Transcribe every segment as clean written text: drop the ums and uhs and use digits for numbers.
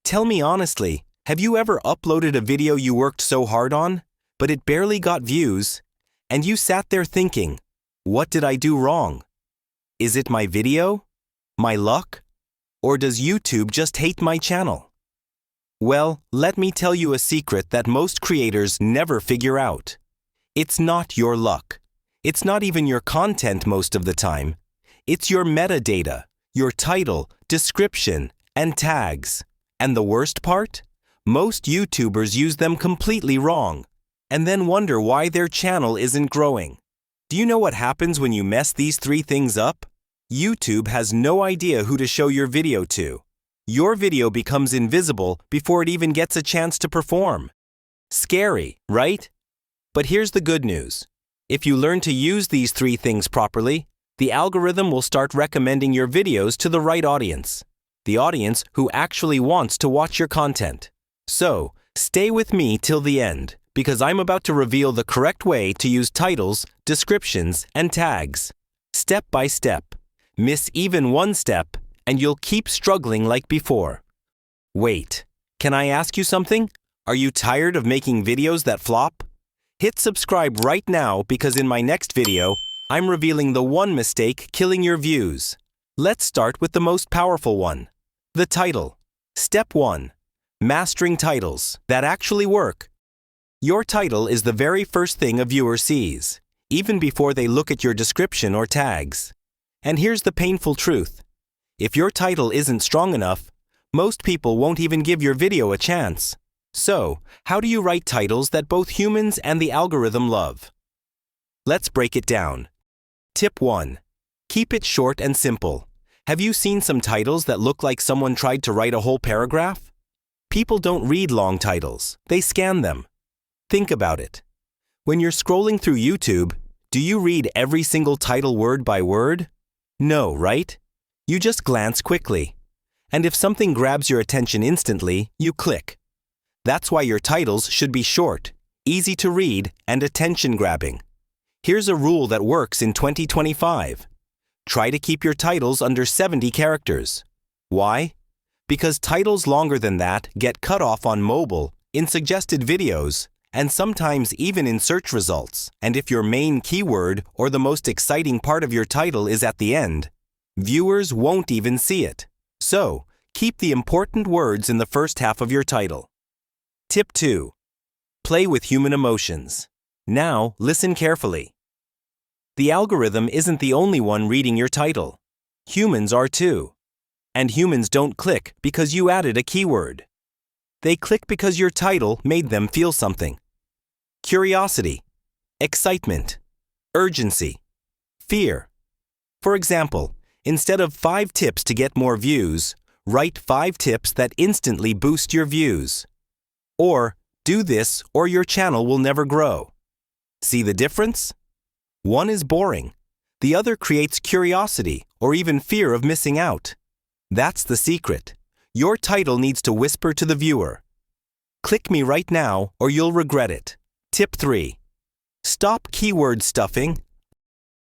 Tell me honestly, have you ever uploaded a video you worked so hard on, but it barely got views, and you sat there thinking, what did I do wrong? Is it my video? My luck? Or does YouTube just hate my channel? Well, let me tell you a secret that most creators never figure out. It's not your luck. It's not even your content most of the time. It's your metadata, your title, description, and tags. And the worst part? Most YouTubers use them completely wrong, and then wonder why their channel isn't growing. Do you know what happens when you mess these 3 things up? YouTube has no idea who to show your video to. Your video becomes invisible before it even gets a chance to perform. Scary, right? But here's the good news. If you learn to use these 3 things properly, the algorithm will start recommending your videos to the right audience. The audience who actually wants to watch your content. So, stay with me till the end, because I'm about to reveal the correct way to use titles, descriptions, and tags. Step by step. Miss even one step, and you'll keep struggling like before. Wait, can I ask you something? Are you tired of making videos that flop? Hit subscribe right now because in my next video, I'm revealing the one mistake killing your views. Let's start with the most powerful one. The title. Step 1. Mastering titles that actually work. Your title is the very first thing a viewer sees, even before they look at your description or tags. And here's the painful truth. If your title isn't strong enough, most people won't even give your video a chance. So, how do you write titles that both humans and the algorithm love? Let's break it down. Tip 1. Keep it short and simple. Have you seen some titles that look like someone tried to write a whole paragraph? People don't read long titles. They scan them. Think about it. When you're scrolling through YouTube, do you read every single title word by word? No, right? You just glance quickly. And if something grabs your attention instantly, you click. That's why your titles should be short, easy to read, and attention-grabbing. Here's a rule that works in 2025. Try to keep your titles under 70 characters. Why? Because titles longer than that get cut off on mobile, in suggested videos, and sometimes even in search results. And if your main keyword or the most exciting part of your title is at the end, viewers won't even see it. So, keep the important words in the first half of your title. Tip 2. Play with human emotions. Now, listen carefully. The algorithm isn't the only one reading your title. Humans are too. And humans don't click because you added a keyword. They click because your title made them feel something. Curiosity, excitement, urgency, fear. For example, instead of 5 tips to get more views, write 5 tips that instantly boost your views. Or, do this or your channel will never grow. See the difference? One is boring. The other creates curiosity or even fear of missing out. That's the secret. Your title needs to whisper to the viewer. Click me right now or you'll regret it. Tip 3. Stop keyword stuffing.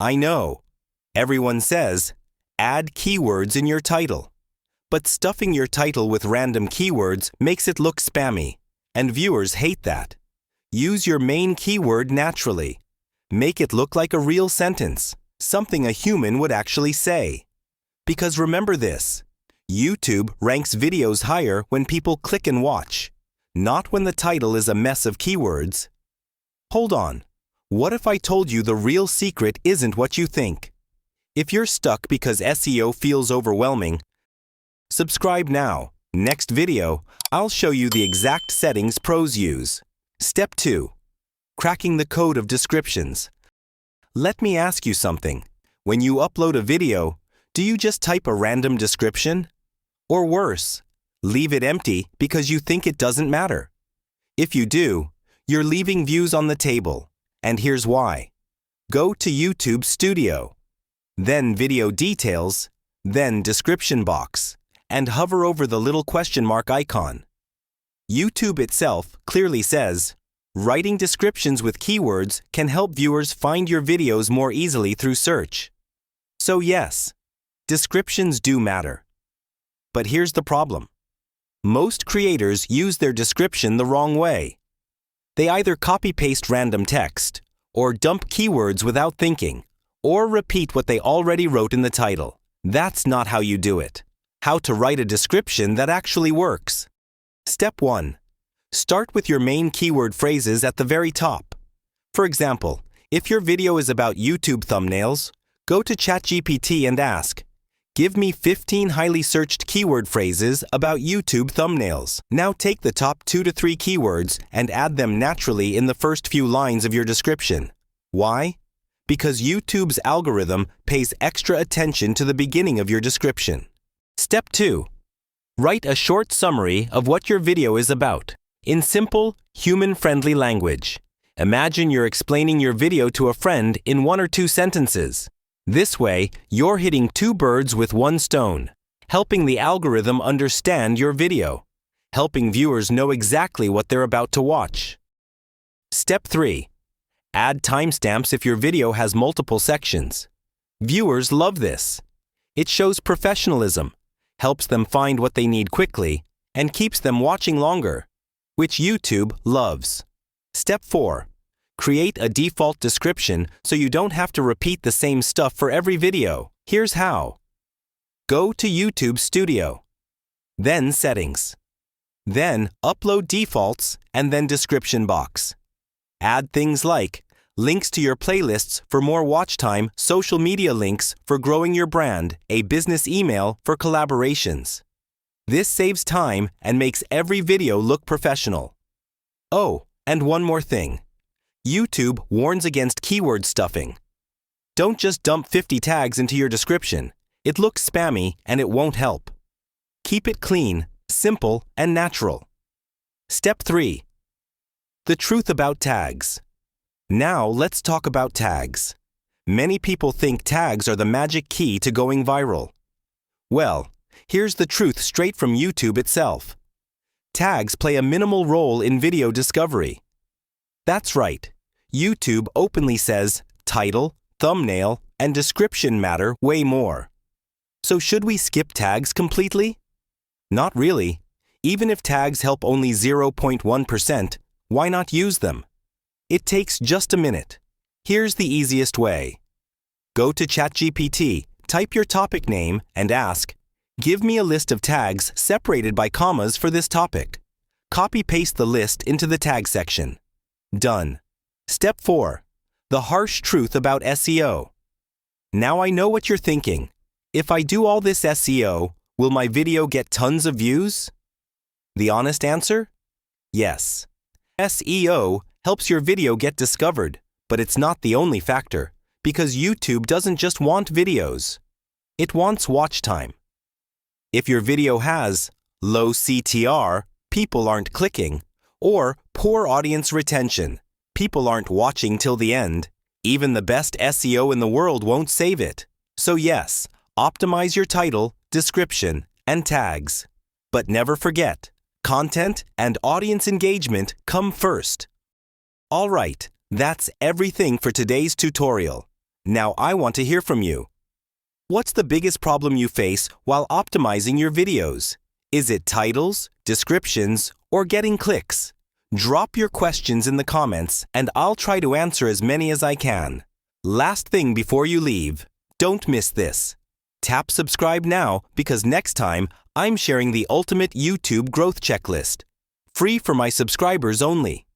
I know. Everyone says, add keywords in your title. But stuffing your title with random keywords makes it look spammy, and viewers hate that. Use your main keyword naturally. Make it look like a real sentence, something a human would actually say. Because remember this, YouTube ranks videos higher when people click and watch, not when the title is a mess of keywords. Hold on. What if I told you the real secret isn't what you think? If you're stuck because SEO feels overwhelming, subscribe now. Next video, I'll show you the exact settings pros use. Step 2. Cracking the code of descriptions. Let me ask you something. When you upload a video, do you just type a random description? Or worse, leave it empty because you think it doesn't matter? If you do, you're leaving views on the table. And here's why. Go to YouTube Studio, then Video Details, then Description Box, and hover over the little question mark icon. YouTube itself clearly says, writing descriptions with keywords can help viewers find your videos more easily through search. So yes, descriptions do matter. But here's the problem. Most creators use their description the wrong way. They either copy-paste random text, or dump keywords without thinking, or repeat what they already wrote in the title. That's not how you do it. How to write a description that actually works. Step 1. Start with your main keyword phrases at the very top. For example, if your video is about YouTube thumbnails, go to ChatGPT and ask, "Give me 15 highly searched keyword phrases about YouTube thumbnails." Now take the top 2 to 3 keywords and add them naturally in the first few lines of your description. Why? Because YouTube's algorithm pays extra attention to the beginning of your description. Step 2. Write a short summary of what your video is about, in simple, human-friendly language. Imagine you're explaining your video to a friend in 1 or 2 sentences. This way, you're hitting 2 birds with 1 stone, helping the algorithm understand your video, helping viewers know exactly what they're about to watch. Step 3. Add timestamps if your video has multiple sections. Viewers love this. It shows professionalism, helps them find what they need quickly, and keeps them watching longer, which YouTube loves. Step 4. Create a default description so you don't have to repeat the same stuff for every video. Here's how. Go to YouTube Studio, then Settings, then Upload Defaults, and then Description box. Add things like links to your playlists for more watch time, social media links for growing your brand, a business email for collaborations. This saves time and makes every video look professional. Oh, and one more thing. YouTube warns against keyword stuffing. Don't just dump 50 tags into your description. It looks spammy and it won't help. Keep it clean, simple, and natural. Step 3. The truth about tags. Now let's talk about tags. Many people think tags are the magic key to going viral. Well, here's the truth straight from YouTube itself. Tags play a minimal role in video discovery. That's right. YouTube openly says title, thumbnail, and description matter way more. So should we skip tags completely? Not really. Even if tags help only 0.1%, why not use them? It takes just a minute. Here's the easiest way. Go to ChatGPT, type your topic name, and ask, "Give me a list of tags separated by commas for this topic." Copy-paste the list into the tag section. Done. Step 4. The harsh truth about SEO. Now I know what you're thinking. If I do all this SEO, will my video get tons of views? The honest answer? Yes. SEO helps your video get discovered, but it's not the only factor, because YouTube doesn't just want videos. It wants watch time. If your video has low CTR, people aren't clicking, or poor audience retention, people aren't watching till the end, even the best SEO in the world won't save it. So yes, optimize your title, description, and tags. But never forget, content and audience engagement come first. All right, that's everything for today's tutorial. Now I want to hear from you. What's the biggest problem you face while optimizing your videos? Is it titles, descriptions, or getting clicks? Drop your questions in the comments and I'll try to answer as many as I can. Last thing before you leave, don't miss this. Tap subscribe now because next time I'm sharing the ultimate YouTube growth checklist. Free for my subscribers only.